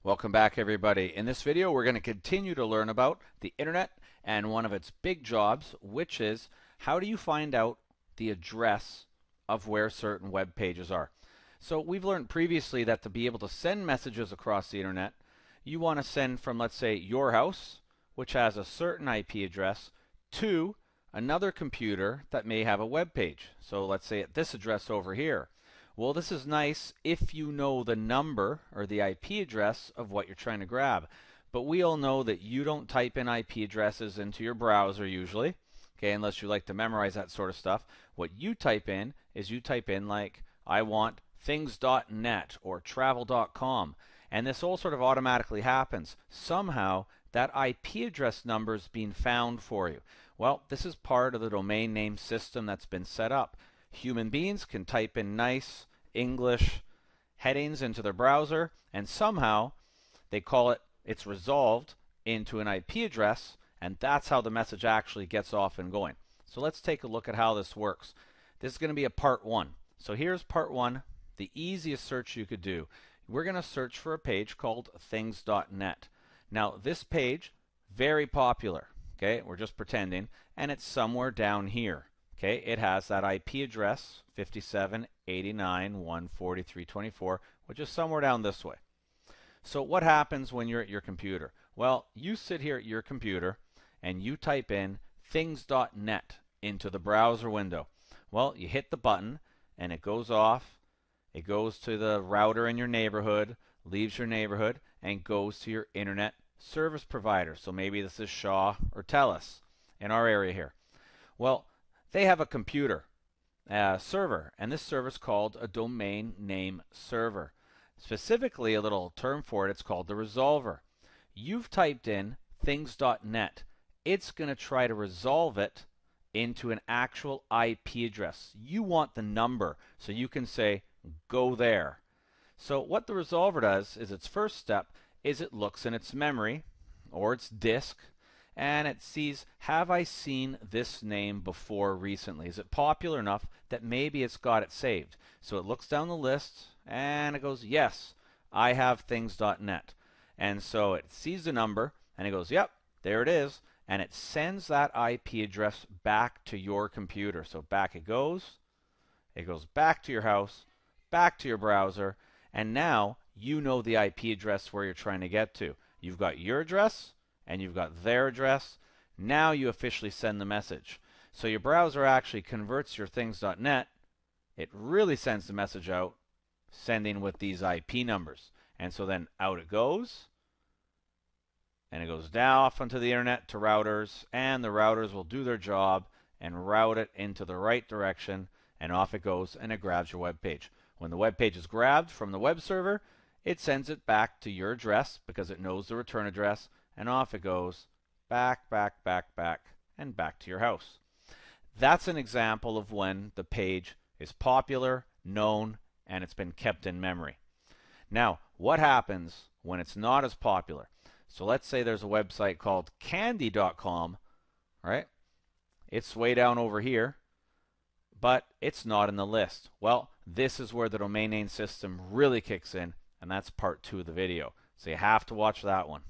Welcome back, everybody. In this video, we're going to continue to learn about the internet and one of its big jobs, which is how do you find out the address of where certain web pages are. So we've learned previously that to be able to send messages across the internet, you want to send from, let's say, your house, which has a certain IP address, to another computer that may have a web page. So let's say at this address over here. Well, this is nice if you know the number or the IP address of what you're trying to grab. But we all know that you don't type in IP addresses into your browser usually, okay, unless you like to memorize that sort of stuff. What you type in is you type in like, I want things.net or travel.com, and this all sort of automatically happens. Somehow that IP address number is being found for you. Well, this is part of the domain name system that's been set up. Human beings can type in nice English headings into their browser, and somehow they call it's resolved into an IP address, and that's how the message actually gets off and going. So let's take a look at how this works. This is going to be a part one. So here's part one, the easiest search you could do. We're going to search for a page called things.net. Now this page, very popular, okay, we're just pretending, and it's somewhere down here. Okay, it has that IP address 57.89.143.24, which is somewhere down this way. So what happens when you're at your computer? Well, you sit here at your computer and you type in things.net into the browser window. Well, you hit the button and it goes off. It goes to the router in your neighborhood, leaves your neighborhood, and goes to your internet service provider. So maybe this is Shaw or TELUS in our area here. Well, they have a computer server, and this server is called a domain name server. Specifically, a little term for it, it's called the resolver. You've typed in things.net. It's going to try to resolve it into an actual IP address. You want the number, so you can say, go there. So what the resolver does is its first step is it looks in its memory or its disk, and it sees, have I seen this name before recently? Is it popular enough that maybe it's got it saved? So it looks down the list and it goes, yes, I have things.net. And so it sees the number and it goes, yep, there it is. And it sends that IP address back to your computer. So back it goes back to your house, back to your browser, and now you know the IP address where you're trying to get to. You've got your address, and you've got their address. Now you officially send the message. So your browser actually converts your things.net. It really sends the message out, sending with these IP numbers. And so then out it goes, and it goes down off onto the internet to routers, and the routers will do their job and route it into the right direction, and off it goes, and it grabs your web page. When the web page is grabbed from the web server, it sends it back to your address because it knows the return address, and off it goes, back, and back to your house. That's an example of when the page is popular, known, and it's been kept in memory. Now, what happens when it's not as popular? So let's say there's a website called candy.com, right? It's way down over here, but it's not in the list. Well, this is where the domain name system really kicks in, and that's part two of the video. So you have to watch that one.